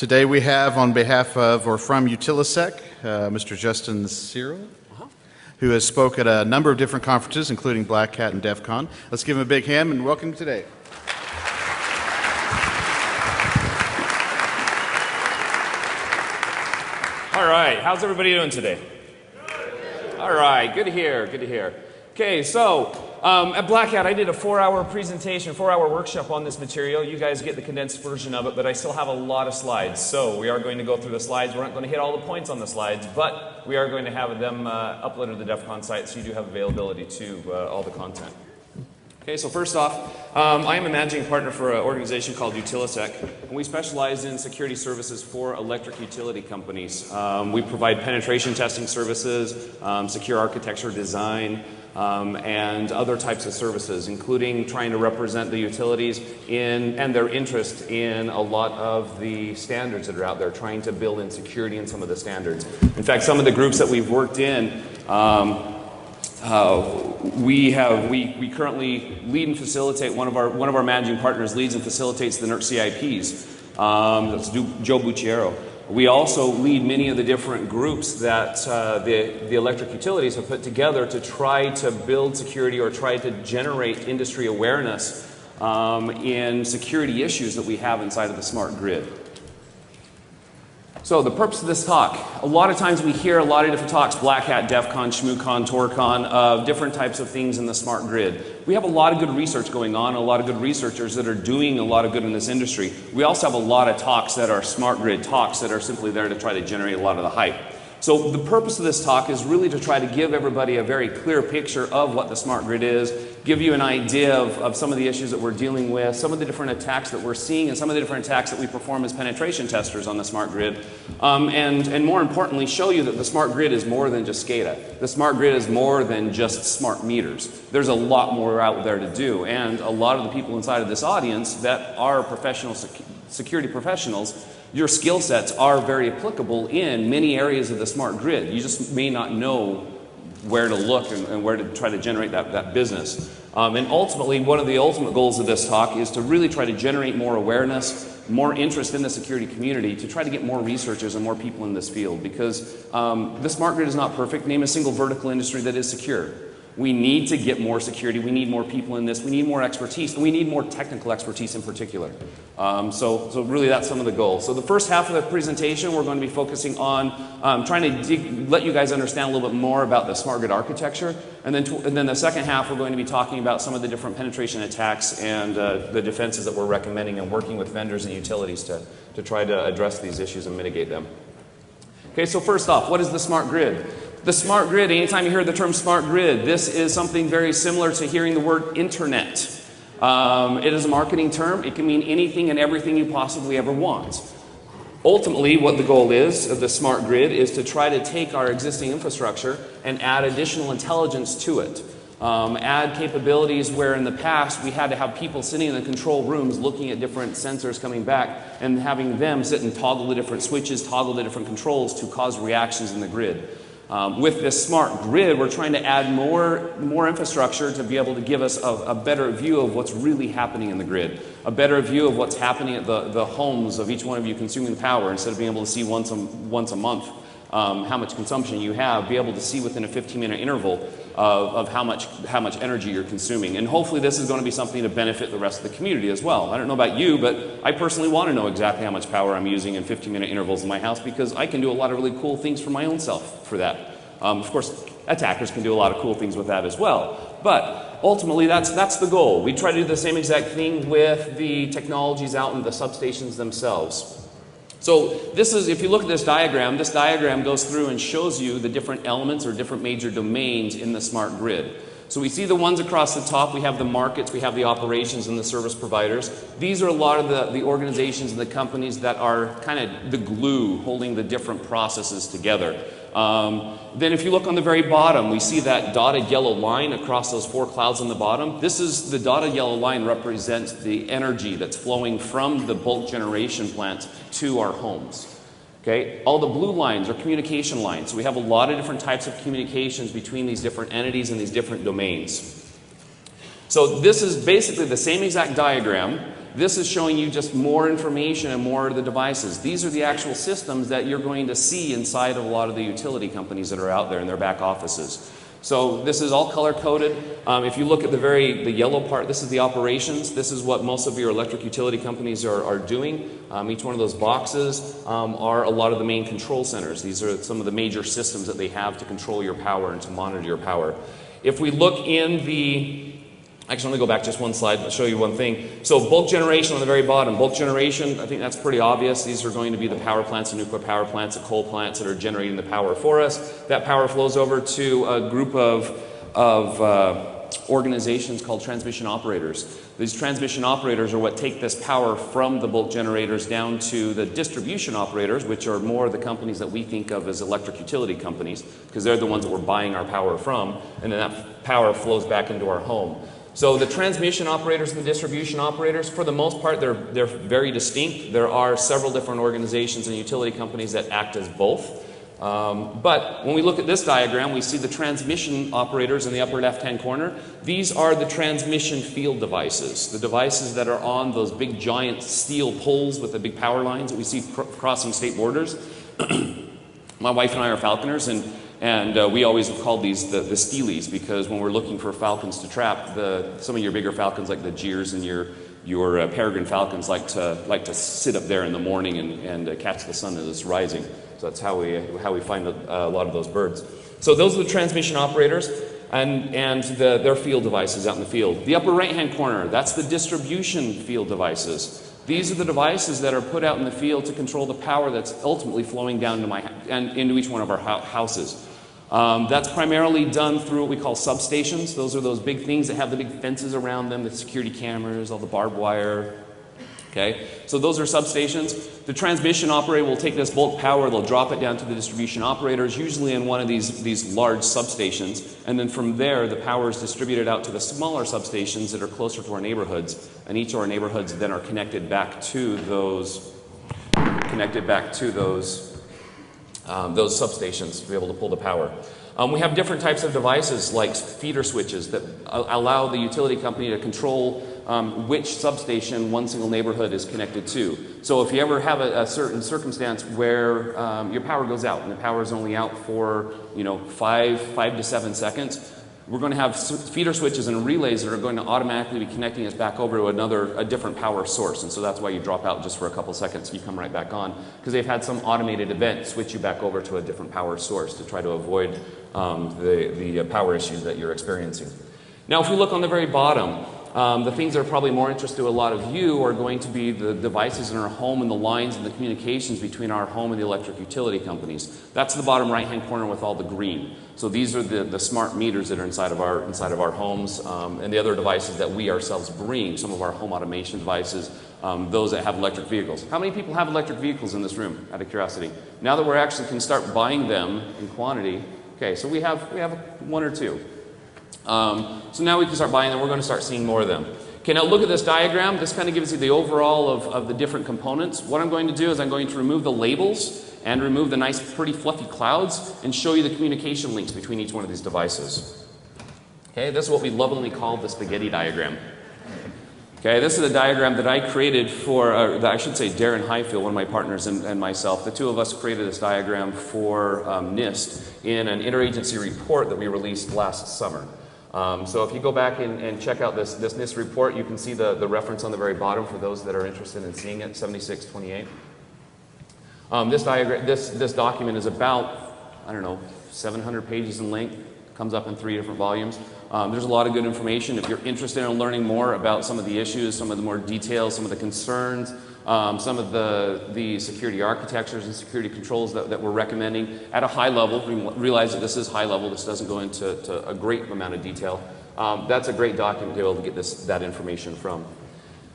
Today we have on behalf of or from Utilisec, Mr. Justin Cyril, who has spoke at a number of different conferences, including Black Hat and Defcon. Let's give him a big hand and welcome today. All right, how's everybody doing today? All right, good to hear, good to hear. Okay, so at Black Hat I did a 4-hour presentation, 4-hour workshop on this material. You guys get the condensed version of it, but I still have a lot of slides. So we are going to go through the slides. We're not going to hit all the points on the slides, but we are going to have them uploaded to the Defcon site, so you do have availability to all the content. Okay, so first off, I am a managing partner for an organization called Utilisec, and we specialize in security services for electric utility companies. We provide penetration testing services, secure architecture design, and other types of services, including trying to represent the utilities and their interest in a lot of the standards that are out there, trying to build in security in some of the standards. In fact, some of the groups that we've worked in, we currently lead and facilitate, one of our managing partners leads and facilitates the NERC CIPs. That's Joe Bucciero. We also lead many of the different groups that the electric utilities have put together to try to build security or try to generate industry awareness in security issues that we have inside of the smart grid. So the purpose of this talk, a lot of times we hear a lot of different talks, Black Hat, Defcon, ShmooCon, TorCon, of different types of things in the smart grid. We have a lot of good research going on, a lot of good researchers that are doing a lot of good in this industry. We also have a lot of talks that are smart grid talks that are simply there to try to generate a lot of the hype. So the purpose of this talk is really to try to give everybody a very clear picture of what the smart grid is, give you an idea of some of the issues that we're dealing with, some of the different attacks that we're seeing, and some of the different attacks that we perform as penetration testers on the smart grid, and more importantly, show you that the smart grid is more than just SCADA. The smart grid is more than just smart meters. There's a lot more out there to do, and a lot of the people inside of this audience that are professional security professionals, your skill sets are very applicable in many areas of the smart grid. You just may not know where to look and where to try to generate that business. And ultimately, one of the ultimate goals of this talk is to really try to generate more awareness, more interest in the security community, to try to get more researchers and more people in this field, because the smart grid is not perfect. Name a single vertical industry that is secure. We need to get more security. We need more people in this. We need more expertise. And we need more technical expertise in particular. So really that's some of the goals. So the first half of the presentation, we're going to be focusing on trying to let you guys understand a little bit more about the smart grid architecture. And then the second half, we're going to be talking about some of the different penetration attacks and the defenses that we're recommending and working with vendors and utilities to try to address these issues and mitigate them. Okay, so first off, what is the smart grid? The smart grid, anytime you hear the term smart grid, this is something very similar to hearing the word internet. It is a marketing term. It can mean anything and everything you possibly ever want. Ultimately, what the goal is of the smart grid is to try to take our existing infrastructure and add additional intelligence to it. Add capabilities where in the past we had to have people sitting in the control rooms looking at different sensors coming back and having them sit and toggle the different switches, toggle the different controls to cause reactions in the grid. With this smart grid, we're trying to add more infrastructure to be able to give us a better view of what's really happening in the grid, a better view of what's happening at the homes of each one of you consuming power, instead of being able to see once a month how much consumption you have, be able to see within a 15-minute interval of how much energy you're consuming. And hopefully this is going to be something to benefit the rest of the community as well. I don't know about you, but I personally want to know exactly how much power I'm using in 15-minute intervals in my house, because I can do a lot of really cool things for my own self for that. Of course, attackers can do a lot of cool things with that as well. But ultimately, that's the goal. We try to do the same exact thing with the technologies out in the substations themselves. So this is, if you look at this diagram goes through and shows you the different elements or different major domains in the smart grid. So we see the ones across the top. We have the markets, we have the operations and the service providers. These are a lot of the organizations and the companies that are kind of the glue holding the different processes together. Then if you look on the very bottom, we see that dotted yellow line across those 4 clouds on the bottom. This is the dotted yellow line represents the energy that's flowing from the bulk generation plant to our homes. Okay, all the blue lines are communication lines. So we have a lot of different types of communications between these different entities and these different domains. So this is basically the same exact diagram This is showing you just more information and more of the devices. These are the actual systems that you're going to see inside of a lot of the utility companies that are out there in their back offices. So this is all color-coded. If you look at the yellow part, this is the operations. This is what most of your electric utility companies are doing. Each one of those boxes are a lot of the main control centers. These are some of the major systems that they have to control your power and to monitor your power. If we look in the actually, let me go back just one slide and show you one thing. So bulk generation on the very bottom. Bulk generation, I think that's pretty obvious. These are going to be the power plants, the nuclear power plants, the coal plants that are generating the power for us. That power flows over to a group of organizations called transmission operators. These transmission operators are what take this power from the bulk generators down to the distribution operators, which are more the companies that we think of as electric utility companies, because they're the ones that we're buying our power from, and then that power flows back into our home. So the transmission operators and the distribution operators, for the most part, they're very distinct. There are several different organizations and utility companies that act as both. But when we look at this diagram, we see the transmission operators in the upper left-hand corner. These are the transmission field devices, the devices that are on those big giant steel poles with the big power lines that we see crossing state borders. My wife and I are falconers, and we always have called these the steelies, because when we're looking for falcons to trap, some of your bigger falcons like the Jeers and your peregrine falcons like to sit up there in the morning and catch the sun as it's rising. So that's how we find a lot of those birds. So those are the transmission operators and their field devices out in the field. The upper right-hand corner, that's the distribution field devices. These are the devices that are put out in the field to control the power that's ultimately flowing down to into each one of our houses. That's primarily done through what we call substations. Those are those big things that have the big fences around them, the security cameras, all the barbed wire. Okay, so those are substations. The transmission operator will take this bulk power, they'll drop it down to the distribution operators, usually in one of these large substations, and then from there the power is distributed out to the smaller substations that are closer to our neighborhoods, and each of our neighborhoods then are connected back to those substations to be able to pull the power. We have different types of devices like feeder switches that allow the utility company to control which substation one single neighborhood is connected to. So if you ever have a certain circumstance where your power goes out and the power is only out for 5 to 7 seconds, we're going to have feeder switches and relays that are going to automatically be connecting us back over to a different power source. And so that's why you drop out just for a couple seconds and you come right back on, because they've had some automated event switch you back over to a different power source to try to avoid the power issues that you're experiencing. Now if we look on the very bottom, the things that are probably more interest to a lot of you are going to be the devices in our home and the lines and the communications between our home and the electric utility companies. That's the bottom right-hand corner with all the green. So these are the smart meters that are inside of our homes, and the other devices that we ourselves bring, some of our home automation devices, those that have electric vehicles. How many people have electric vehicles in this room, out of curiosity? Now that we actually can start buying them in quantity, okay, so we have one or two. So now we can start buying them. We're going to start seeing more of them. Okay, now look at this diagram. This kind of gives you the overall of the different components. What I'm going to do is I'm going to remove the labels and remove the nice, pretty, fluffy clouds and show you the communication links between each one of these devices. Okay, this is what we lovingly call the spaghetti diagram. Okay, this is a diagram that I created for, I should say Darren Highfield, one of my partners, and myself. The two of us created this diagram for NIST in an interagency report that we released last summer. So if you go back and check out this NIST report, you can see the reference on the very bottom for those that are interested in seeing it, 7628. This document is about, 700 pages in length. Comes up in 3 different volumes. There's a lot of good information. If you're interested in learning more about some of the issues, some of the more details, some of the concerns, some of the security architectures and security controls that we're recommending at a high level, we realize that this is high level, this doesn't go into a great amount of detail. That's a great document to be able to get that information from.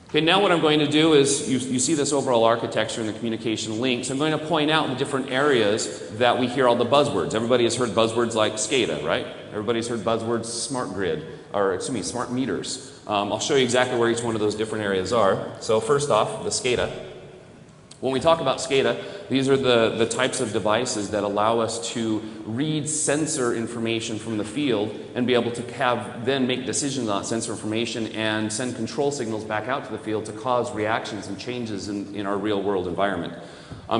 Okay, now what I'm going to do is, you see this overall architecture and the communication links. I'm going to point out the different areas that we hear all the buzzwords. Everybody has heard buzzwords like SCADA, right? Everybody's heard buzzwords smart grid, or smart meters. I'll show you exactly where each one of those different areas are. So first off, the SCADA. When we talk about SCADA, these are the types of devices that allow us to read sensor information from the field and be able to then make decisions on sensor information and send control signals back out to the field to cause reactions and changes in our real world environment.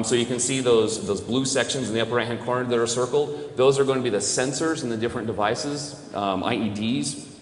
So you can see those blue sections in the upper right hand corner that are circled. Those are going to be the sensors in the different devices, IEDs,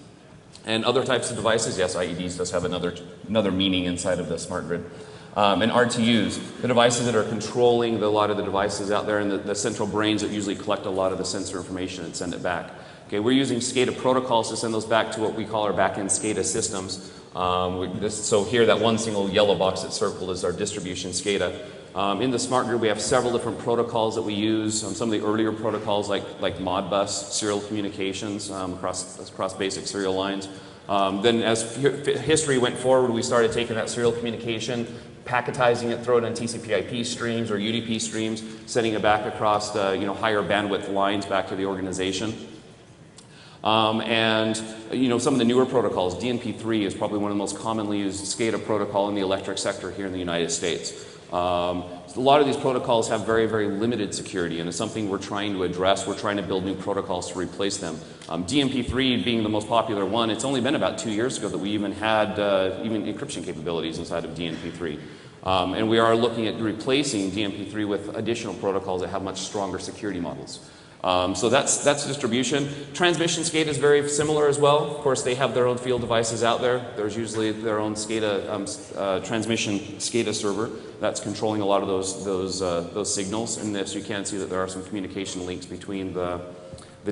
and other types of devices. Yes, IEDs does have another meaning inside of the smart grid. And RTUs, the devices that are controlling a lot of the devices out there, and the central brains that usually collect a lot of the sensor information and send it back. Okay, we're using SCADA protocols to send those back to what we call our back-end SCADA systems. So here, that one single yellow box that's circled is our distribution SCADA. In the smart grid, we have several different protocols that we use. Some of the earlier protocols like Modbus, serial communications across basic serial lines. Then as history went forward, we started taking that serial communication, packetizing it, throw it on TCP/IP streams or UDP streams, sending it back across the higher bandwidth lines back to the organization. And some of the newer protocols, DNP3 is probably one of the most commonly used SCADA protocol in the electric sector here in the United States. A lot of these protocols have very, very limited security, and it's something we're trying to address. We're trying to build new protocols to replace them. DNP3 being the most popular one, it's only been about 2 years ago that we even had even encryption capabilities inside of DNP3. And we are looking at replacing DNP3 with additional protocols that have much stronger security models. So that's distribution. Transmission SCADA is very similar as well. Of course, they have their own field devices out there. There's usually their own SCADA transmission SCADA server that's controlling a lot of those signals. And this, you can see that there are some communication links between the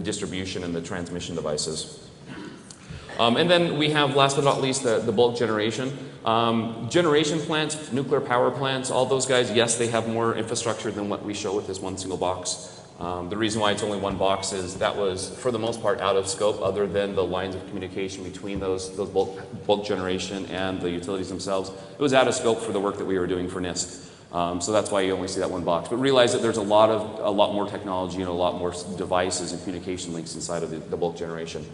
distribution and the transmission devices. And then we have, last but not least, the bulk generation. Generation plants, nuclear power plants, all those guys, yes, they have more infrastructure than what we show with this one single box. The reason why it's only one box is that was, for the most part, out of scope, other than the lines of communication between those bulk generation and the utilities themselves. It was out of scope for the work that we were doing for NIST. So that's why you only see that one box. But realize that there's a lot more technology and a lot more devices and communication links inside of the bulk generation.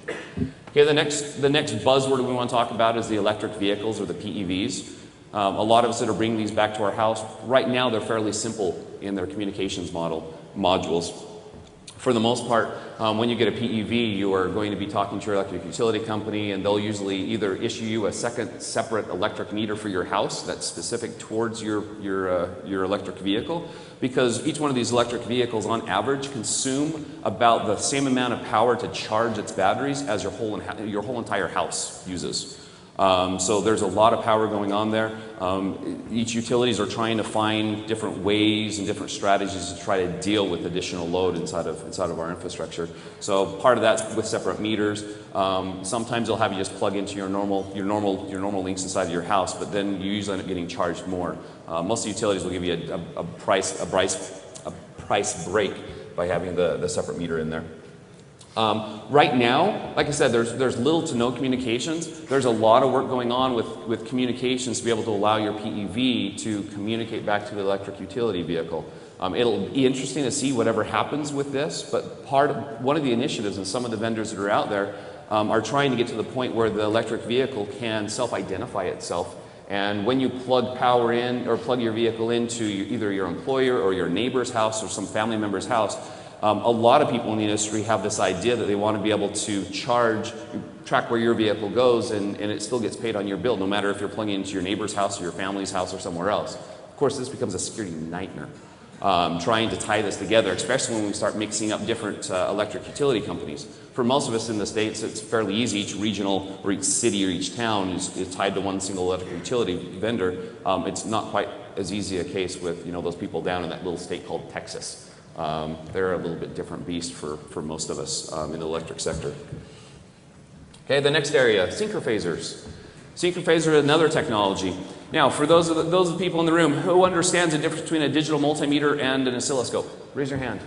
Okay, the next buzzword we want to talk about is the electric vehicles, or the PEVs. A lot of us that are bringing these back to our house, right now they're fairly simple in their communications modules. For the most part, when you get a PEV, you are going to be talking to your electric utility company, and they'll usually either issue you a second separate electric meter for your house that's specific towards your electric vehicle, because each one of these electric vehicles on average consume about the same amount of power to charge its batteries as your whole entire house uses. So there's a lot of power going on there. Each utilities are trying to find different ways and different strategies to try to deal with additional load inside of our infrastructure. So part of that's with separate meters. Sometimes they'll have you just plug into your normal links inside of your house, but then you usually end up getting charged more. Most utilities will give you a price break by having the separate meter in there. Right now, like I said, there's little to no communications. There's a lot of work going on with communications to be able to allow your PEV to communicate back to the electric utility vehicle. It'll be interesting to see whatever happens with this, but one of the initiatives and some of the vendors that are out there are trying to get to the point where the electric vehicle can self-identify itself. And when you plug power in or plug your vehicle into either your employer or your neighbor's house or some family member's house, a lot of people in the industry have this idea that they want to be able to track where your vehicle goes, and it still gets paid on your bill, no matter if you're plugging into your neighbor's house or your family's house or somewhere else. Of course, this becomes a security nightmare, trying to tie this together, especially when we start mixing up different electric utility companies. For most of us in the States, it's fairly easy. Each regional or each city or each town is tied to one single electric utility vendor. It's not quite as easy a case with those people down in that little state called Texas. They're a little bit different beast for most of us in the electric sector. Okay, the next area, synchrophasers. Synchrophasers is another technology. Now, for those of the people in the room, who understands the difference between a digital multimeter and an oscilloscope? Raise your hand.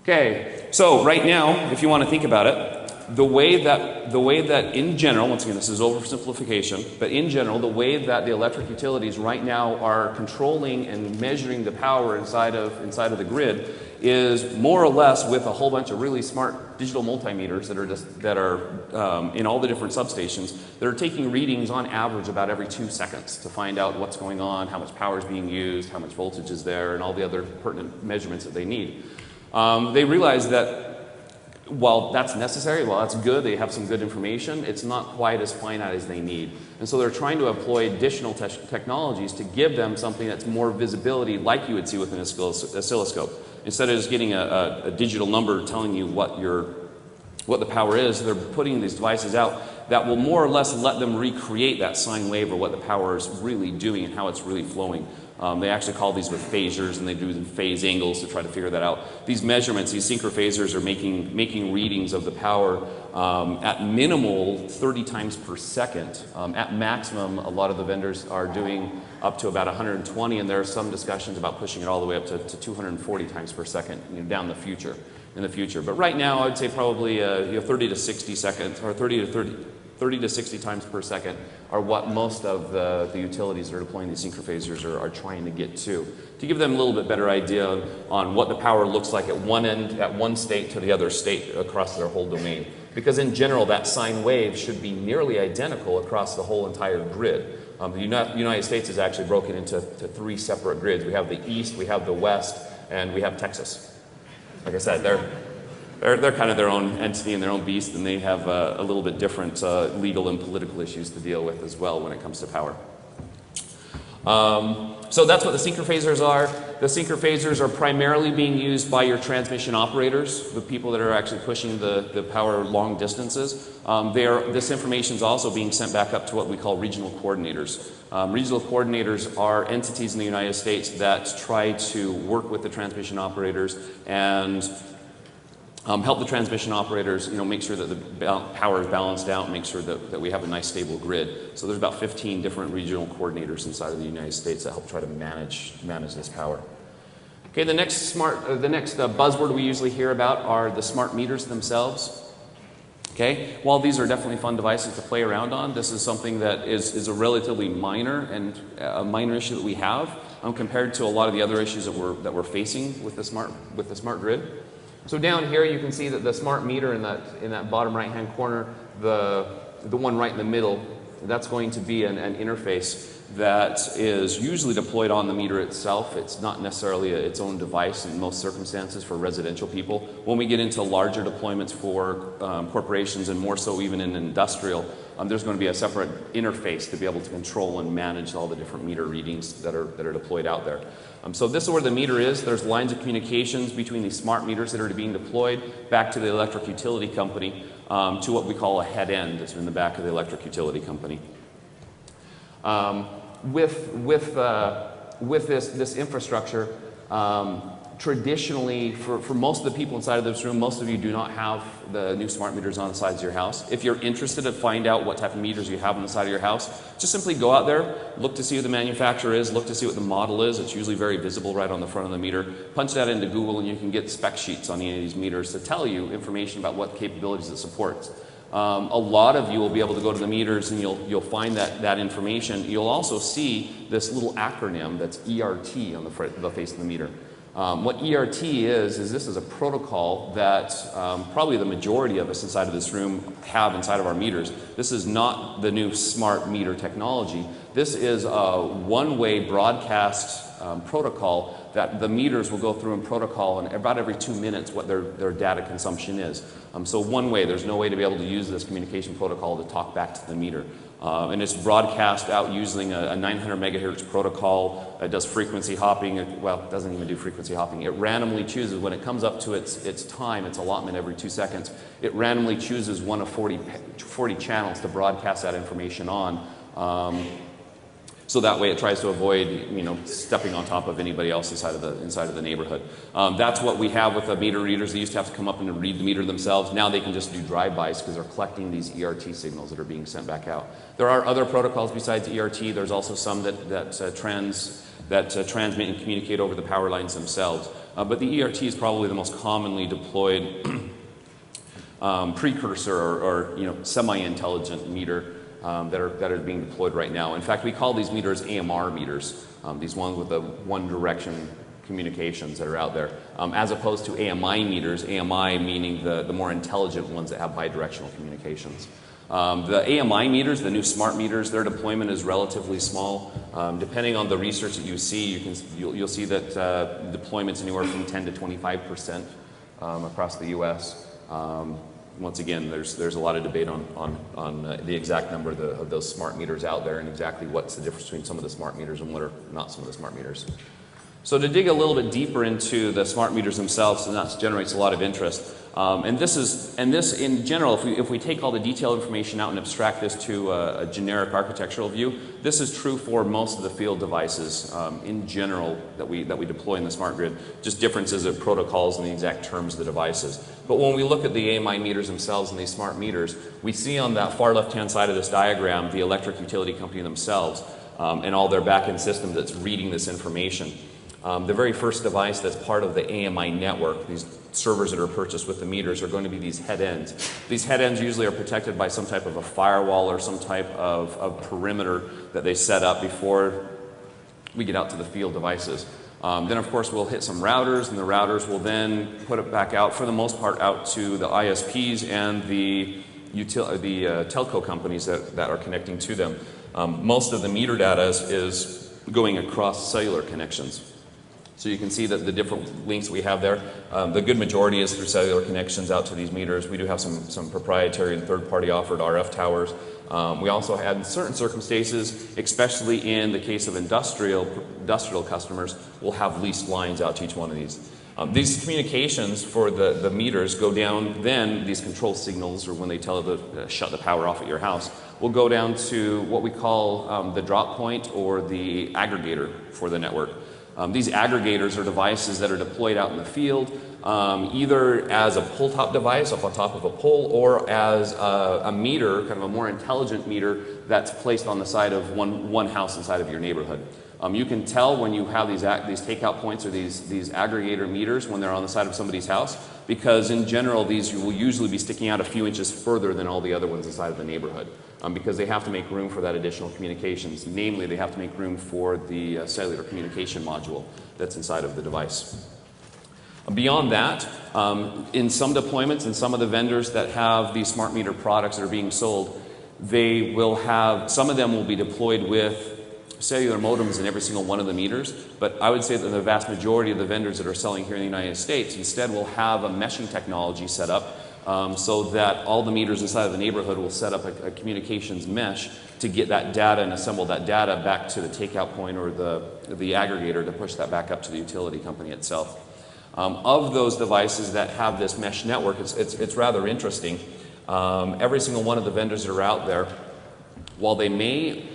Okay, so right now, if you want to think about it, The way that in general, once again, this is oversimplification, but in general, the way that the electric utilities right now are controlling and measuring the power inside of the grid is more or less with a whole bunch of really smart digital multimeters that are in all the different substations that are taking readings on average about every 2 seconds to find out what's going on, how much power is being used, how much voltage is there, and all the other pertinent measurements that they need. They realize that while that's necessary, while that's good, they have some good information, it's not quite as finite as they need. And so they're trying to employ additional technologies to give them something that's more visibility like you would see with an oscilloscope. Instead of just getting a digital number telling you what the power is, they're putting these devices out that will more or less let them recreate that sine wave or what the power is really doing and how it's really flowing. They actually call these with phasers, and they do phase angles to try to figure that out. These measurements, these synchrophasers are making readings of the power at minimal 30 times per second. At maximum, a lot of the vendors are doing up to about 120, and there are some discussions about pushing it all the way up to 240 times per second, in the future. But right now, I would say probably 30 to 60 seconds, or 30 to 60 times per second are what most of the utilities that are deploying these synchrophasers are trying to get to give them a little bit better idea on what the power looks like at one end, at one state to the other state across their whole domain. Because in general, that sine wave should be nearly identical across the whole entire grid. The United States is actually broken into 3 separate grids. We have the East, we have the West, and we have Texas. Like I said, they're kind of their own entity and their own beast, and they have a little bit different legal and political issues to deal with as well when it comes to power. So that's what the synchrophasers are. The synchrophasers are primarily being used by your transmission operators, the people that are actually pushing the power long distances. This information is also being sent back up to what we call regional coordinators. Regional coordinators are entities in the United States that try to work with the transmission operators and help the transmission operators, make sure that the power is balanced out, make sure that we have a nice stable grid. So there's about 15 different regional coordinators inside of the United States that help try to manage this power. Okay, the next buzzword we usually hear about are the smart meters themselves. Okay, while these are definitely fun devices to play around on, this is something that is a relatively minor issue that we have compared to a lot of the other issues that we're facing with the smart grid. So down here you can see that the smart meter in that bottom right hand corner, the one right in the middle, that's going to be an interface that is usually deployed on the meter itself. It's not necessarily its own device in most circumstances for residential people. When we get into larger deployments for corporations and more so even in industrial, there's going to be a separate interface to be able to control and manage all the different meter readings that are deployed out there. So this is where the meter is. There's lines of communications between these smart meters that are being deployed back to the electric utility company to what we call a head end that's in the back of the electric utility company. With this infrastructure, traditionally, for most of the people inside of this room, most of you do not have the new smart meters on the sides of your house. If you're interested to find out what type of meters you have on the side of your house, just simply go out there, look to see who the manufacturer is, look to see what the model is. It's usually very visible right on the front of the meter. Punch that into Google and you can get spec sheets on any of these meters to tell you information about what capabilities it supports. A lot of you will be able to go to the meters and you'll find that information. You'll also see this little acronym that's ERT on the face of the meter. What ERT is this is a protocol that probably the majority of us inside of this room have inside of our meters. This is not the new smart meter technology. This is a one-way broadcast protocol that the meters will go through and protocol and about every 2 minutes what their data consumption is. So one way, there's no way to be able to use this communication protocol to talk back to the meter. And it's broadcast out using a 900 megahertz protocol. It does frequency hopping. It doesn't even do frequency hopping. It randomly chooses, when it comes up to its time, its allotment every 2 seconds, it randomly chooses one of 40 channels to broadcast that information on. So that way it tries to avoid, stepping on top of anybody else inside of the neighborhood. That's what we have with the meter readers. They used to have to come up and read the meter themselves. Now they can just do drive-bys because they're collecting these ERT signals that are being sent back out. There are other protocols besides ERT. There's also some that transmit and communicate over the power lines themselves. But the ERT is probably the most commonly deployed precursor or you know, semi-intelligent meter that are being deployed right now. In fact, we call these meters AMR meters, these ones with the one direction communications that are out there, as opposed to AMI meters, AMI meaning the more intelligent ones that have bidirectional communications. The AMI meters, the new smart meters, their deployment is relatively small. Depending on the research that you see, you'll see that deployments anywhere from 10 to 25% across the U.S. Once again, there's a lot of debate on the exact number of those smart meters out there and exactly what's the difference between some of the smart meters and what are not some of the smart meters. So to dig a little bit deeper into the smart meters themselves, and that generates a lot of interest. And this in general, if we take all the detailed information out and abstract this to a generic architectural view, this is true for most of the field devices in general that we deploy in the smart grid. Just differences of protocols and the exact terms of the devices. But when we look at the AMI meters themselves and these smart meters, we see on that far left-hand side of this diagram the electric utility company themselves and all their back-end system that's reading this information. The very first device that's part of the AMI network, these servers that are purchased with the meters, are going to be these head ends. These head ends usually are protected by some type of a firewall or some type of perimeter that they set up before we get out to the field devices. Then of course we'll hit some routers, and the routers will then put it back out, for the most part, out to the ISPs and the telco companies that are connecting to them. Most of the meter data is going across cellular connections. So you can see that the different links we have there, the good majority is through cellular connections out to these meters. We do have some proprietary and third-party offered RF towers. We also had, in certain circumstances, especially in the case of industrial customers, we'll have leased lines out to each one of these. These communications for the meters go down, then these control signals, or when they tell it to shut the power off at your house, will go down to what we call the drop point or the aggregator for the network. These aggregators are devices that are deployed out in the field, either as a pull-top device up on top of a pole, or as a meter, kind of a more intelligent meter that's placed on the side of one house inside of your neighborhood. You can tell when you have these takeout points or these aggregator meters when they're on the side of somebody's house, because in general these will usually be sticking out a few inches further than all the other ones inside of the neighborhood, because they have to make room for that additional communications. Namely, they have to make room for the cellular communication module that's inside of the device. Beyond that, in some deployments and some of the vendors that have these smart meter products that are being sold, they will have, some of them will be deployed with cellular modems in every single one of the meters, but I would say that the vast majority of the vendors that are selling here in the United States instead will have a meshing technology set up so that all the meters inside of the neighborhood will set up a communications mesh to get that data and assemble that data back to the takeout point or the aggregator to push that back up to the utility company itself. Of those devices that have this mesh network, it's rather interesting. Every single one of the vendors that are out there, while they may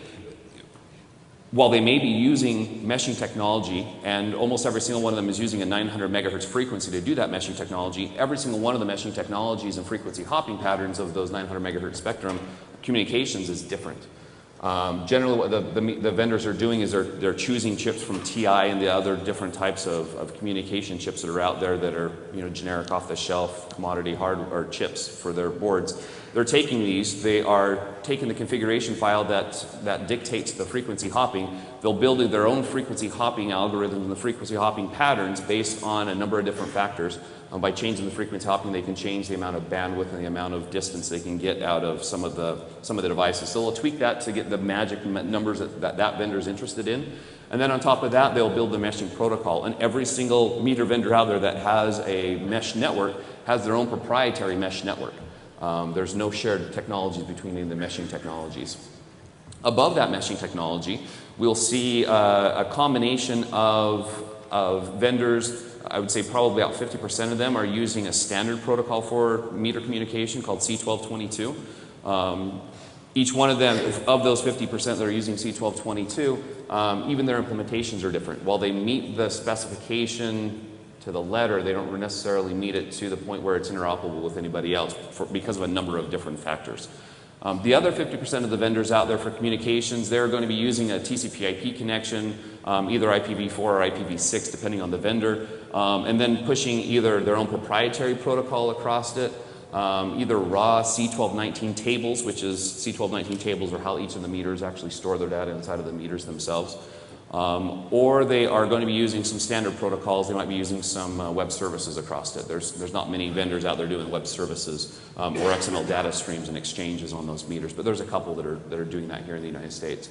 be using meshing technology, and almost every single one of them is using a 900 megahertz frequency to do that meshing technology, every single one of the meshing technologies and frequency hopping patterns of those 900 megahertz spectrum communications is different. Generally what the vendors are doing is they're choosing chips from TI and the other different types of communication chips that are out there that are, you know, generic off-the-shelf commodity hardware chips for their boards. They're taking these, they are taking the configuration file that dictates the frequency hopping. They'll build their own frequency hopping algorithms and the frequency hopping patterns based on a number of different factors. By changing the frequency hopping, they can change the amount of bandwidth and the amount of distance they can get out of some of the devices. So they'll tweak that to get the magic numbers that vendor is interested in. And then on top of that, they'll build the meshing protocol. And every single meter vendor out there that has a mesh network has their own proprietary mesh network. There's no shared technologies between the meshing technologies. Above that meshing technology, we'll see a combination of vendors. I would say probably about 50% of them are using a standard protocol for meter communication called C1222. Each one of them, of those 50% that are using C1222, even their implementations are different. While they meet the specification to the letter, they don't necessarily meet it to the point where it's interoperable with anybody else because of a number of different factors. The other 50% of the vendors out there for communications, they're going to be using a TCP/IP connection, either IPv4 or IPv6, depending on the vendor, and then pushing either their own proprietary protocol across it, either raw C1219 tables, which is C1219 tables are how each of the meters actually store their data inside of the meters themselves. Or they are going to be using some standard protocols. They might be using some web services across it. There's not many vendors out there doing web services or XML data streams and exchanges on those meters, but there's a couple that are doing that here in the United States.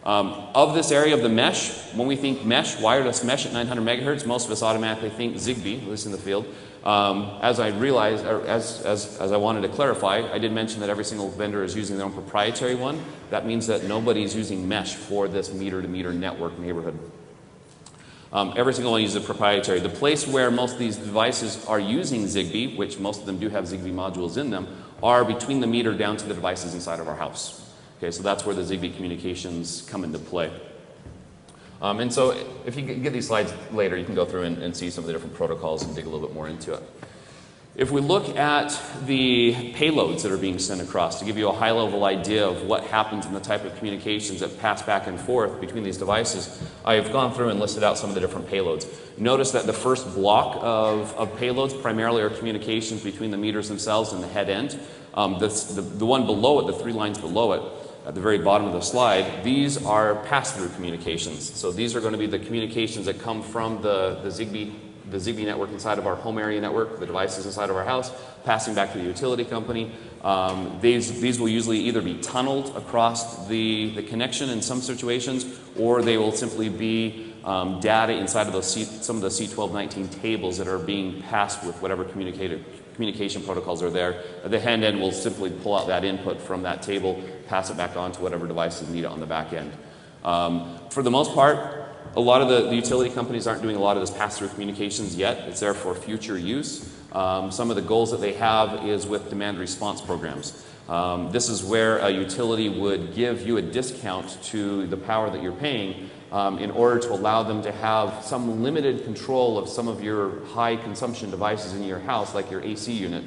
Of this area of the mesh, when we think mesh, wireless mesh at 900 megahertz, most of us automatically think Zigbee, at least in the field. As I realized, or as I wanted to clarify, I did mention that every single vendor is using their own proprietary one. That means that nobody's using mesh for this meter-to-meter network neighborhood. Every single one uses a proprietary. The place where most of these devices are using Zigbee, which most of them do have Zigbee modules in them, are between the meter down to the devices inside of our house. Okay, so that's where the Zigbee communications come into play. And so if you get these slides later, you can go through and see some of the different protocols and dig a little bit more into it. If we look at the payloads that are being sent across, to give you a high-level idea of what happens in the type of communications that pass back and forth between these devices, I've gone through and listed out some of the different payloads. Notice that the first block of payloads primarily are communications between the meters themselves and the head end. The one below it, the 3 lines below it, at the very bottom of the slide, these are pass-through communications. So these are going to be the communications that come from the Zigbee network inside of our home area network, the devices inside of our house, passing back to the utility company. These will usually either be tunneled across the connection in some situations, or they will simply be data inside of some of the C1219 tables that are being passed with whatever communication protocols are there. The hand end will simply pull out that input from that table, pass it back on to whatever devices need it on the back end. For the most part, a lot of the utility companies aren't doing a lot of this pass-through communications yet. It's there for future use. Some of the goals that they have is with demand response programs. This is where a utility would give you a discount to the power that you're paying in order to allow them to have some limited control of some of your high consumption devices in your house, like your AC unit,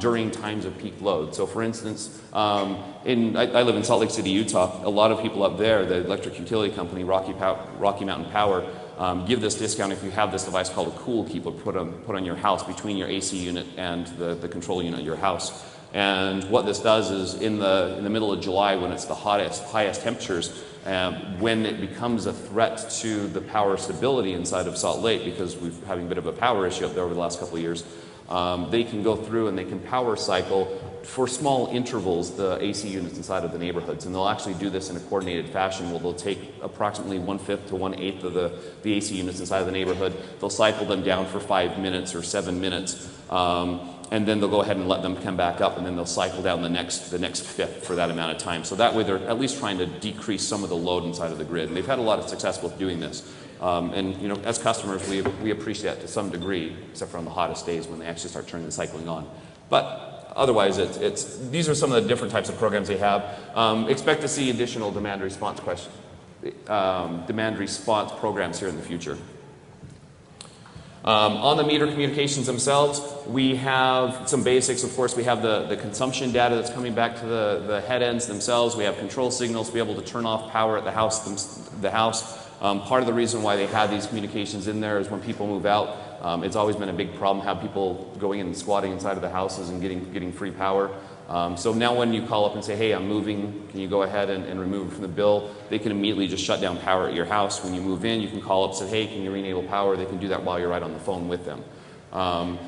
during times of peak load. So for instance, I live in Salt Lake City, Utah. A lot of people up there, the electric utility company, Rocky Mountain Power, give this discount if you have this device called a cool keeper put on your house between your AC unit and the control unit of your house. And what this does is in the middle of July, when it's the highest temperatures, when it becomes a threat to the power stability inside of Salt Lake, because we're having a bit of a power issue up there over the last couple of years, they can go through and they can power cycle for small intervals the AC units inside of the neighborhoods. And they'll actually do this in a coordinated fashion where they'll take approximately 1/5 to 1/8 of the AC units inside of the neighborhood. They'll cycle them down for 5 minutes or 7 minutes. And then they'll go ahead and let them come back up, and then they'll cycle down the next fifth for that amount of time. So that way they're at least trying to decrease some of the load inside of the grid. And they've had a lot of success with doing this. And you know, as customers, we appreciate that to some degree, except for on the hottest days when they actually start turning the cycling on. But otherwise, these are some of the different types of programs they have. Expect to see additional demand response programs here in the future. On the meter communications themselves, we have some basics. Of course, we have the consumption data that's coming back to the head ends themselves. We have control signals to be able to turn off power at the house. Part of the reason why they have these communications in there is when people move out, it's always been a big problem, have people going and squatting inside of the houses and getting free power. So now when you call up and say, hey, I'm moving, can you go ahead and remove it from the bill? They can immediately just shut down power at your house. When you move in, you can call up and say, hey, can you re-enable power? They can do that while you're right on the phone with them.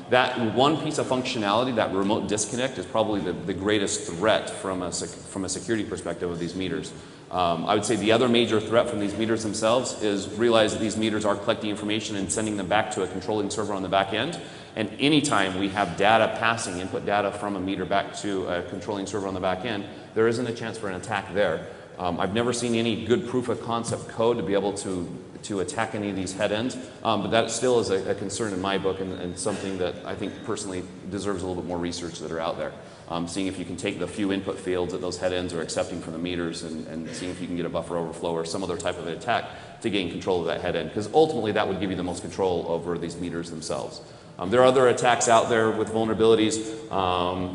That one piece of functionality, that remote disconnect, is probably the greatest threat from a security perspective of these meters. I would say the other major threat from these meters themselves is realize that these meters are collecting information and sending them back to a controlling server on the back end. And anytime we have data passing, input data from a meter back to a controlling server on the back end, there isn't a chance for an attack there. I've never seen any good proof of concept code to be able to attack any of these head ends, but that still is a concern in my book and something that I think personally deserves a little bit more research that are out there. Seeing if you can take the few input fields that those head ends are accepting from the meters and seeing if you can get a buffer overflow or some other type of an attack to gain control of that head end, because ultimately that would give you the most control over these meters themselves. There are other attacks out there with vulnerabilities.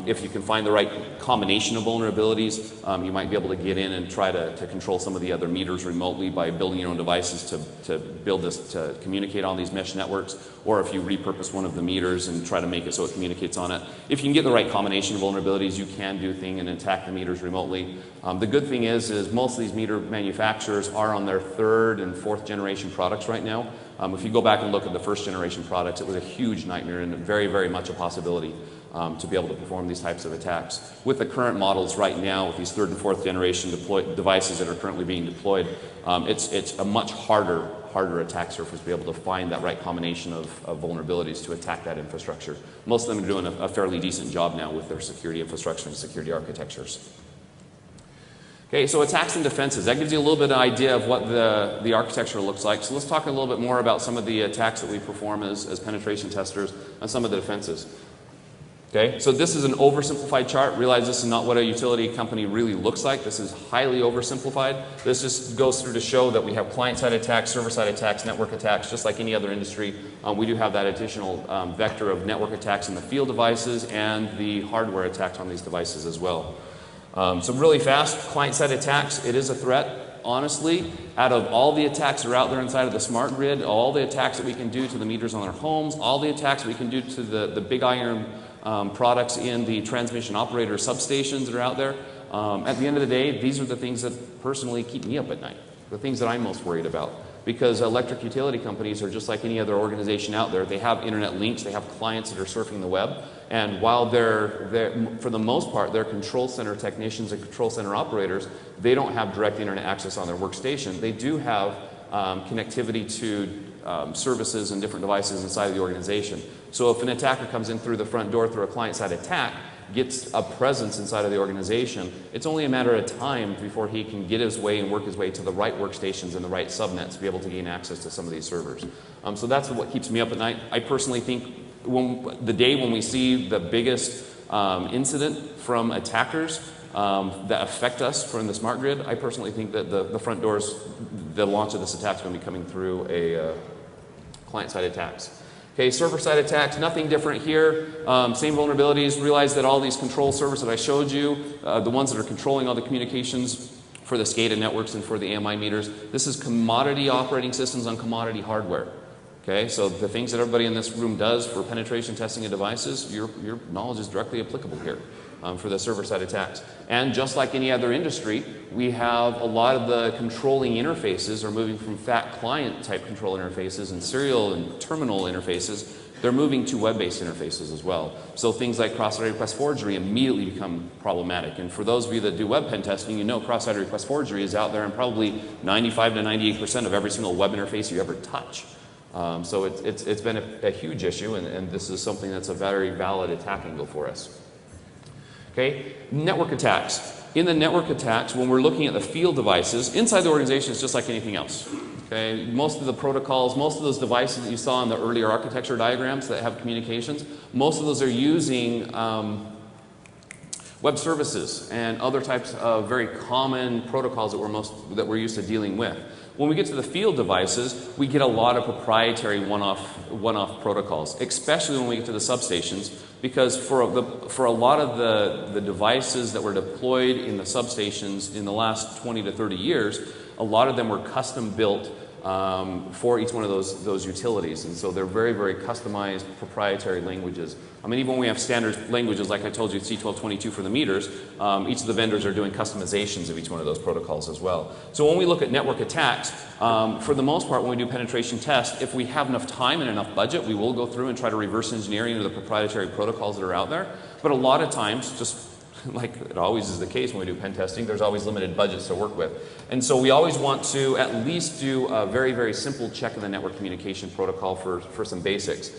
If you can find the right combination of vulnerabilities, you might be able to get in and try to control some of the other meters remotely by building your own devices to build this to communicate on these mesh networks, or if you repurpose one of the meters and try to make it so it communicates on it. If you can get the right combination of vulnerabilities, you can do things and attack the meters remotely. The good thing is most of these meter manufacturers are on their 3rd and 4th generation products right now. If you go back and look at the 1st generation products, it was a huge nightmare and very, very much a possibility to be able to perform these types of attacks. With the current models right now, with these 3rd and 4th generation devices that are currently being deployed, it's a much harder attack surface to be able to find that right combination of vulnerabilities to attack that infrastructure. Most of them are doing a fairly decent job now with their security infrastructure and security architectures. Okay, so attacks and defenses. That gives you a little bit of idea of what the architecture looks like. So let's talk a little bit more about some of the attacks that we perform as penetration testers and some of the defenses. Okay, so this is an oversimplified chart. Realize this is not what a utility company really looks like. This is highly oversimplified. This just goes through to show that we have client-side attacks, server-side attacks, network attacks, just like any other industry. We do have that additional vector of network attacks in the field devices and the hardware attacks on these devices as well. So really fast, client-side attacks, it is a threat. Honestly, out of all the attacks that are out there inside of the smart grid, all the attacks that we can do to the meters on our homes, all the attacks we can do to the big iron products in the transmission operator substations that are out there, at the end of the day, these are the things that personally keep me up at night, the things that I'm most worried about. Because electric utility companies are just like any other organization out there. They have internet links, they have clients that are surfing the web, and while they're for the most part, they're control center technicians and control center operators, they don't have direct internet access on their workstation. They do have connectivity to services and different devices inside of the organization. So if an attacker comes in through the front door through a client-side attack, gets a presence inside of the organization, it's only a matter of time before he can get his way and work his way to the right workstations and the right subnets to be able to gain access to some of these servers. So that's what keeps me up at night. I personally think the day when we see the biggest incident from attackers that affect us from the smart grid, I personally think that the front doors, the launch of this attack is going to be coming through a client-side attacks. Okay, server-side attacks, nothing different here. Same vulnerabilities. Realize that all these control servers that I showed you, the ones that are controlling all the communications for the SCADA networks and for the AMI meters, this is commodity operating systems on commodity hardware. Okay, so the things that everybody in this room does for penetration testing of devices, your knowledge is directly applicable here for the server-side attacks. And just like any other industry, we have a lot of the controlling interfaces are moving from fat client type control interfaces and serial and terminal interfaces. They're moving to web-based interfaces as well. So things like cross-site request forgery immediately become problematic. And for those of you that do web pen testing, you know cross-site request forgery is out there in probably 95 to 98% of every single web interface you ever touch. So it's been a huge issue, and this is something that's a very valid attack angle for us. Okay, network attacks. In the network attacks, when we're looking at the field devices, inside the organization is just like anything else. Okay, most of the protocols, most of those devices that you saw in the earlier architecture diagrams that have communications, most of those are using web services and other types of very common protocols that we're used to dealing with. When we get to the field devices, we get a lot of proprietary one-off protocols, especially when we get to the substations, because for a lot of the devices that were deployed in the substations in the last 20 to 30 years, a lot of them were custom built for each one of those utilities, and so they're very, very customized proprietary languages. I mean, even when we have standard languages, like I told you, C1222 for the meters, each of the vendors are doing customizations of each one of those protocols as well. So when we look at network attacks, for the most part, when we do penetration tests, if we have enough time and enough budget, we will go through and try to reverse engineer into the proprietary protocols that are out there. But a lot of times, just like it always is the case when we do pen testing, there's always limited budgets to work with. And so we always want to at least do a very, very simple check of the network communication protocol for some basics.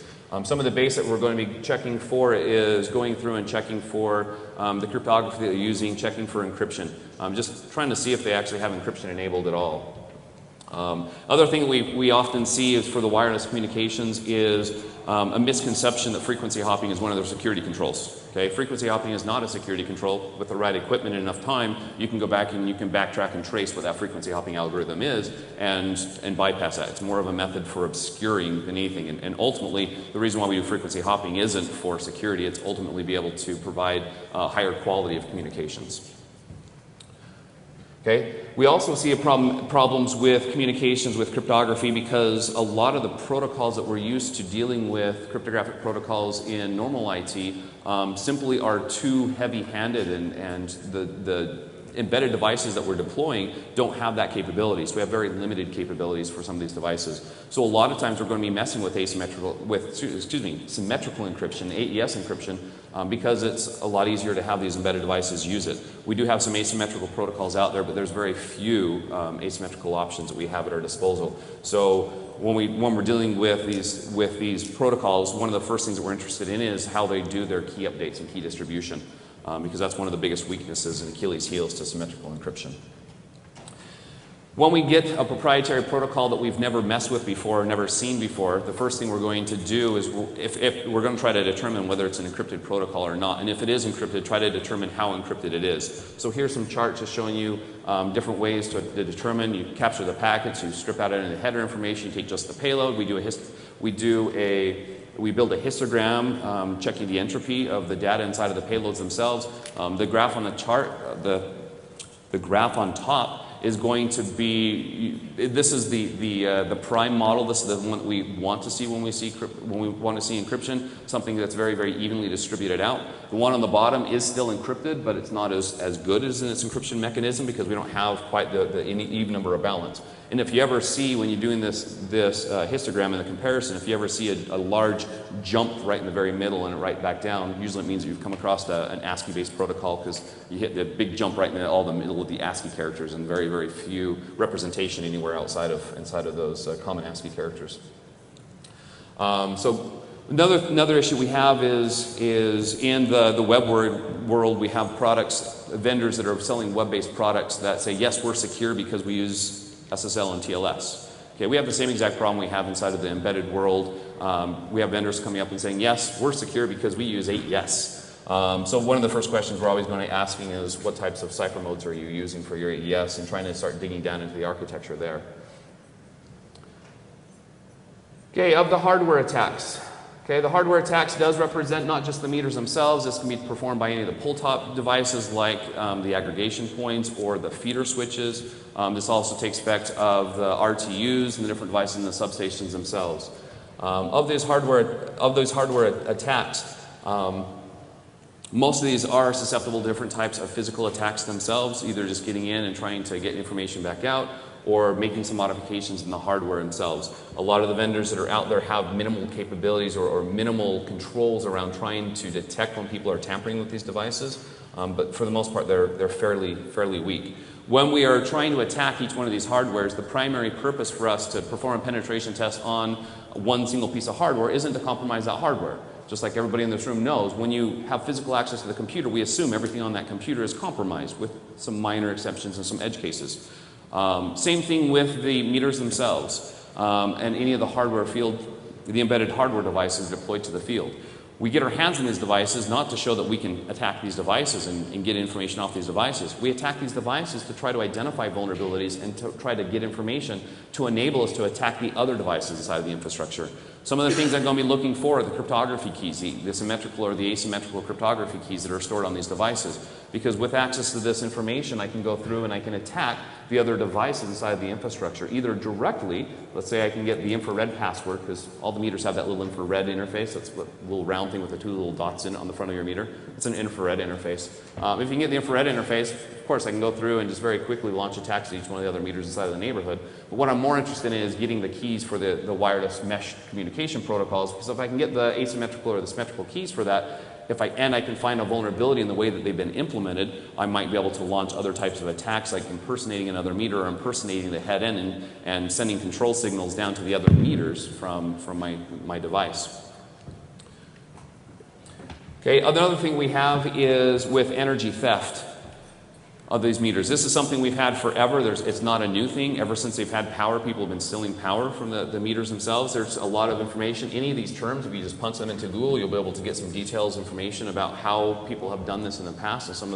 Some of the basics we're going to be checking for is going through and checking for the cryptography that they're using, checking for encryption, just trying to see if they actually have encryption enabled at all. Other thing we often see is for the wireless communications is a misconception that frequency hopping is one of their security controls. Okay, frequency hopping is not a security control. With the right equipment and enough time, you can go back and you can backtrack and trace what that frequency hopping algorithm is and bypass that. It's more of a method for obscuring than anything. And ultimately, the reason why we do frequency hopping isn't for security. It's ultimately be able to provide higher quality of communications. Okay. We also see problems with communications with cryptography because a lot of the protocols that we're used to dealing with, cryptographic protocols in normal IT, simply are too heavy-handed, and the embedded devices that we're deploying don't have that capability. So we have very limited capabilities for some of these devices. So a lot of times we're going to be messing with symmetrical encryption, AES encryption, because it's a lot easier to have these embedded devices use it. We do have some asymmetrical protocols out there, but there's very few asymmetrical options that we have at our disposal. So when we're dealing with these protocols, one of the first things that we're interested in is how they do their key updates and key distribution. Because that's one of the biggest weaknesses and Achilles' heels to symmetrical encryption. When we get a proprietary protocol that we've never messed with before, never seen before, the first thing we're going to do is, if we're going to try to determine whether it's an encrypted protocol or not, and if it is encrypted, try to determine how encrypted it is. So here's some charts just showing you different ways to determine. You capture the packets, you strip out any of the header information, you take just the payload. We build a histogram checking the entropy of the data inside of the payloads themselves. The graph on the chart, the graph on top is going to be, this is the prime model. This is the one that we want to see when we want to see encryption, something that's very, very evenly distributed out. The one on the bottom is still encrypted, but it's not as good as in its encryption mechanism because we don't have quite the even number of balance. And if you ever see, when you're doing this histogram and the comparison, if you ever see a large jump right in the very middle and right back down, usually it means you've come across an ASCII-based protocol because you hit the big jump right in the middle of the ASCII characters and very, very few representation anywhere inside of those common ASCII characters. So another issue we have is in the web world, we have vendors that are selling web-based products that say, yes, we're secure because we use SSL and TLS. Okay, we have the same exact problem we have inside of the embedded world. We have vendors coming up and saying, yes, we're secure because we use AES. So one of the first questions we're always going to be asking is, what types of cipher modes are you using for your AES, and trying to start digging down into the architecture there. Okay, of the hardware attacks. Okay, the hardware attacks does represent not just the meters themselves. This can be performed by any of the pull-top devices like the aggregation points or the feeder switches. This also takes effect of the RTUs and the different devices in the substations themselves. Of those hardware attacks, most of these are susceptible to different types of physical attacks themselves, either just getting in and trying to get information back out, or making some modifications in the hardware themselves. A lot of the vendors that are out there have minimal capabilities or minimal controls around trying to detect when people are tampering with these devices, but for the most part they're fairly weak. When we are trying to attack each one of these hardwares, the primary purpose for us to perform a penetration test on one single piece of hardware isn't to compromise that hardware. Just like everybody in this room knows, when you have physical access to the computer, we assume everything on that computer is compromised, with some minor exceptions and some edge cases. Same thing with the meters themselves and any of the hardware the embedded hardware devices deployed to the field. We get our hands on these devices not to show that we can attack these devices and get information off these devices. We attack these devices to try to identify vulnerabilities and to try to get information to enable us to attack the other devices inside of the infrastructure. Some of the things I'm going to be looking for are the cryptography keys, the symmetrical or the asymmetrical cryptography keys that are stored on these devices. Because with access to this information, I can go through and I can attack the other devices inside the infrastructure, either directly. Let's say I can get the infrared password, because all the meters have that little infrared interface. That's a little round thing with the two little dots in it on the front of your meter. It's an infrared interface. If you can get the infrared interface, of course I can go through and just very quickly launch attacks to each one of the other meters inside of the neighborhood. But what I'm more interested in is getting the keys for the wireless mesh communication protocols, because if I can get the asymmetrical or the symmetrical keys for that, and I can find a vulnerability in the way that they've been implemented, I might be able to launch other types of attacks, like impersonating another meter or impersonating the head end and sending control signals down to the other meters from my device. Okay, another thing we have is with energy theft. of these meters. This is something we've had forever. It's not a new thing. Ever since they've had power, people have been stealing power from the meters themselves. There's a lot of information. Any of these terms, if you just punch them into Google, you'll be able to get some details, information about how people have done this in the past and some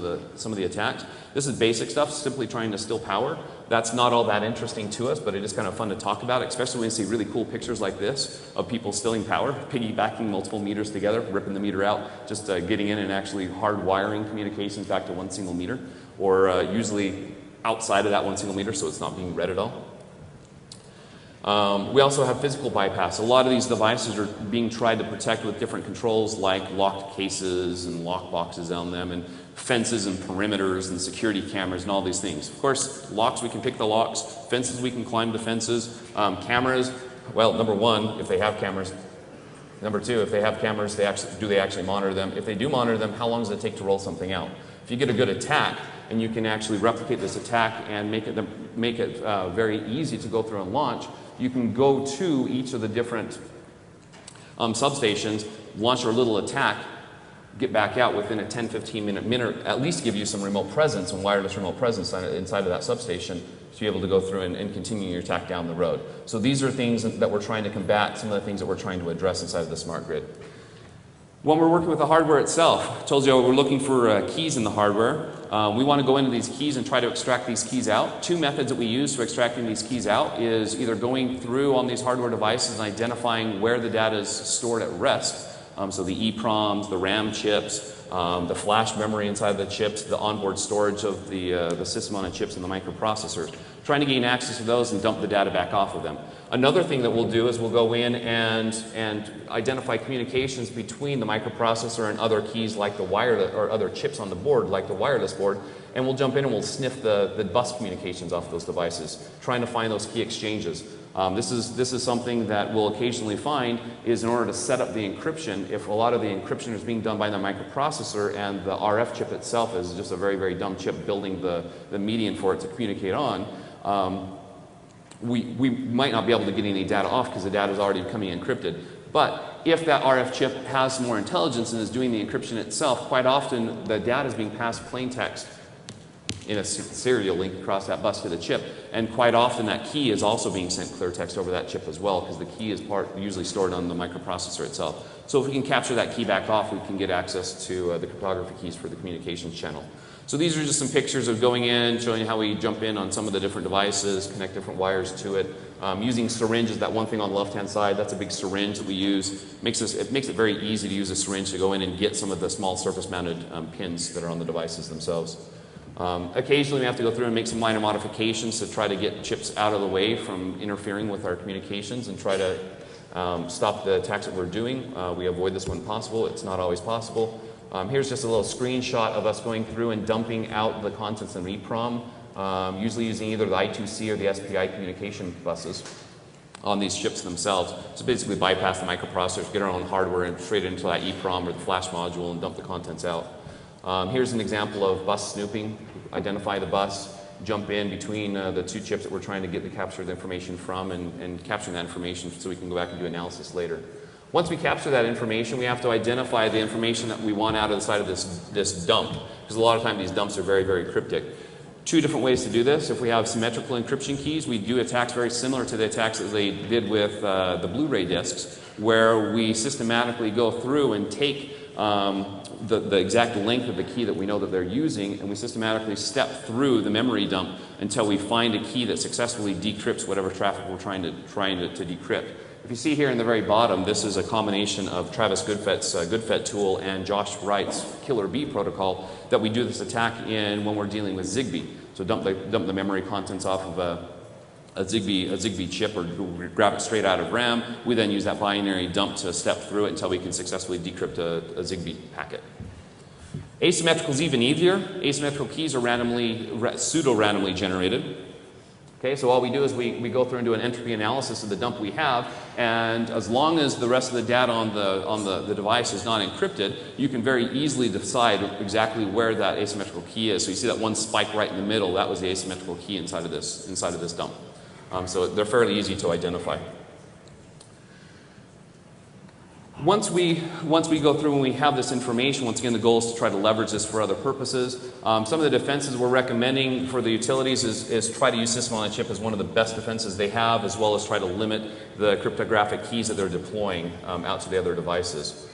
of the attacks. This is basic stuff, simply trying to steal power. That's not all that interesting to us, but it is kind of fun to talk about, especially when you see really cool pictures like this of people stealing power, piggybacking multiple meters together, ripping the meter out, just getting in and actually hardwiring communications back to one single meter, or usually outside of that one single meter, so it's not being read at all. We also have physical bypass. A lot of these devices are being tried to protect with different controls like locked cases and lock boxes on them, and fences and perimeters and security cameras and all these things. Of course, locks, we can pick the locks. Fences, we can climb the fences. Cameras, well, number one, if they have cameras. Number two, if they have cameras, do they actually monitor them? If they do monitor them, how long does it take to roll something out? If you get a good attack and you can actually replicate this attack and make it very easy to go through and launch, you can go to each of the different substations, launch your little attack, get back out within a 10-15 minute, at least give you some remote presence and wireless remote presence inside of that substation to be able to go through and continue your attack down the road. So these are things that we're trying to combat, some of the things that we're trying to address inside of the smart grid. When we're working with the hardware itself, I told you we're looking for keys in the hardware. We want to go into these keys and try to extract these keys out. Two methods that we use for extracting these keys out is either going through on these hardware devices and identifying where the data is stored at rest. So the EEPROMs, the RAM chips, the flash memory inside the chips, the onboard storage of the system on the chips and the microprocessors. Trying to gain access to those and dump the data back off of them. Another thing that we'll do is we'll go in and identify communications between the microprocessor and other keys like the wireless, or other chips on the board like the wireless board, and we'll jump in and we'll sniff the bus communications off those devices, trying to find those key exchanges. This is something that we'll occasionally find is in order to set up the encryption, if a lot of the encryption is being done by the microprocessor and the RF chip itself is just a very, very dumb chip building the median for it to communicate on, we might not be able to get any data off because the data is already becoming encrypted. But if that RF chip has more intelligence and is doing the encryption itself, quite often the data is being passed plain text in a serial link across that bus to the chip, and quite often that key is also being sent clear text over that chip as well, because the key is usually stored on the microprocessor itself. So if we can capture that key back off, we can get access to the cryptography keys for the communications channel. So these are just some pictures of going in, showing you how we jump in on some of the different devices, connect different wires to it. Using syringes, that one thing on the left-hand side, that's a big syringe that we use. It makes it very easy to use a syringe to go in and get some of the small surface-mounted pins that are on the devices themselves. Occasionally we have to go through and make some minor modifications to try to get chips out of the way from interfering with our communications and try to stop the attacks that we're doing. We avoid this when possible. It's not always possible. Here's just a little screenshot of us going through and dumping out the contents of an EEPROM, usually using either the I2C or the SPI communication buses on these chips themselves. So basically bypass the microprocessors, get our own hardware and straight into that EEPROM or the flash module and dump the contents out. Here's an example of bus snooping. Identify the bus, jump in between the two chips that we're trying to get the captured information from and capturing that information so we can go back and do analysis later. Once we capture that information, we have to identify the information that we want out of the side of this dump, because a lot of times these dumps are very, very cryptic. Two different ways to do this. If we have symmetrical encryption keys, we do attacks very similar to the attacks that they did with the Blu-ray discs, where we systematically go through and take the exact length of the key that we know that they're using, and we systematically step through the memory dump until we find a key that successfully decrypts whatever traffic we're trying to decrypt. If you see here in the very bottom, this is a combination of Travis Goodfett's Goodfett tool and Josh Wright's Killer Bee protocol that we do this attack in when we're dealing with Zigbee. So dump the memory contents off of a Zigbee chip or grab it straight out of RAM. We then use that binary dump to step through it until we can successfully decrypt a Zigbee packet. Asymmetrical is even easier. Asymmetrical keys are pseudo-randomly generated. Okay, so all we do is we go through and do an entropy analysis of the dump we have, and as long as the rest of the data on the device is not encrypted, you can very easily decide exactly where that asymmetrical key is. So you see that one spike right in the middle, that was the asymmetrical key inside of this dump. So they're fairly easy to identify. Once we go through and we have this information, once again, the goal is to try to leverage this for other purposes. Some of the defenses we're recommending for the utilities is try to use system on a chip as one of the best defenses they have, as well as try to limit the cryptographic keys that they're deploying out to the other devices.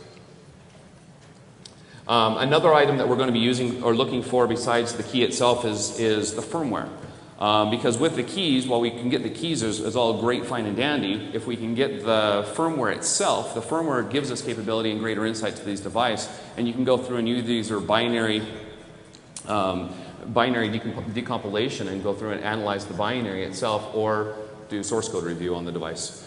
Another item that we're going to be using or looking for besides the key itself is the firmware. Because with the keys, while we can get the keys is all great, fine, and dandy, if we can get the firmware itself, the firmware gives us capability and greater insight to these devices, and you can go through and use these or binary decompilation and go through and analyze the binary itself or do source code review on the device.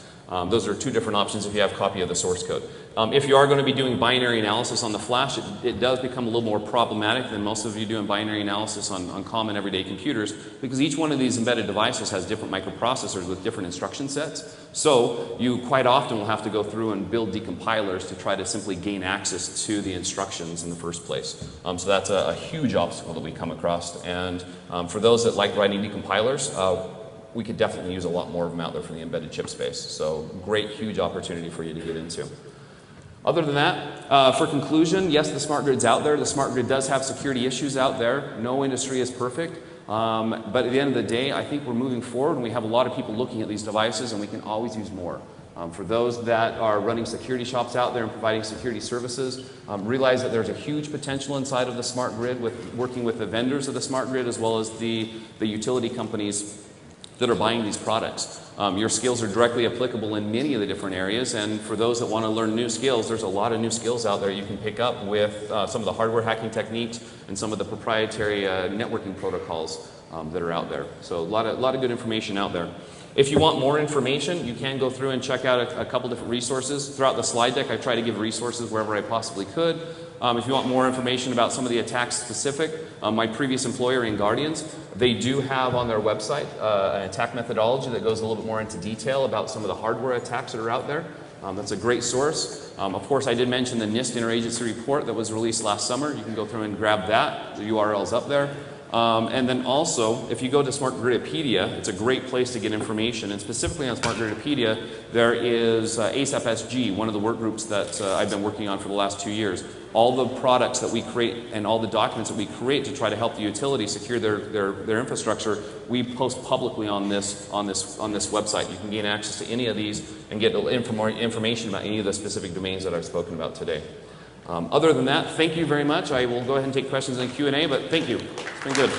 Those are two different options if you have a copy of the source code. If you are going to be doing binary analysis on the flash, it does become a little more problematic than most of you doing binary analysis on common everyday computers, because each one of these embedded devices has different microprocessors with different instruction sets. So you quite often will have to go through and build decompilers to try to simply gain access to the instructions in the first place. So that's a huge obstacle that we come across. And for those that like writing decompilers, we could definitely use a lot more of them out there for the embedded chip space. So great, huge opportunity for you to get into. Other than that, for conclusion, yes, the smart grid's out there. The smart grid does have security issues out there. No industry is perfect. But at the end of the day, I think we're moving forward and we have a lot of people looking at these devices and we can always use more. For those that are running security shops out there and providing security services, realize that there's a huge potential inside of the smart grid with working with the vendors of the smart grid as well as the utility companies that are buying these products. Your skills are directly applicable in many of the different areas, and for those that want to learn new skills, there's a lot of new skills out there you can pick up with some of the hardware hacking techniques and some of the proprietary networking protocols that are out there. So a lot of good information out there. If you want more information, you can go through and check out a couple different resources. Throughout the slide deck, I try to give resources wherever I possibly could. If you want more information about some of the attacks specific, my previous employer in Guardians, they do have on their website an attack methodology that goes a little bit more into detail about some of the hardware attacks that are out there. That's a great source. Of course, I did mention the NIST interagency report that was released last summer. You can go through and grab that. The URL's up there. And then also, if you go to Smart Gridopedia, it's a great place to get information. And specifically on Smart Gridopedia, there is ASAP-SG, one of the work groups that I've been working on for the last 2 years. All the products that we create and all the documents that we create to try to help the utility secure their infrastructure, we post publicly on this website. You can gain access to any of these and get information about any of the specific domains that I've spoken about today. Other than that, thank you very much. I will go ahead and take questions in Q&A, but thank you. It's been good.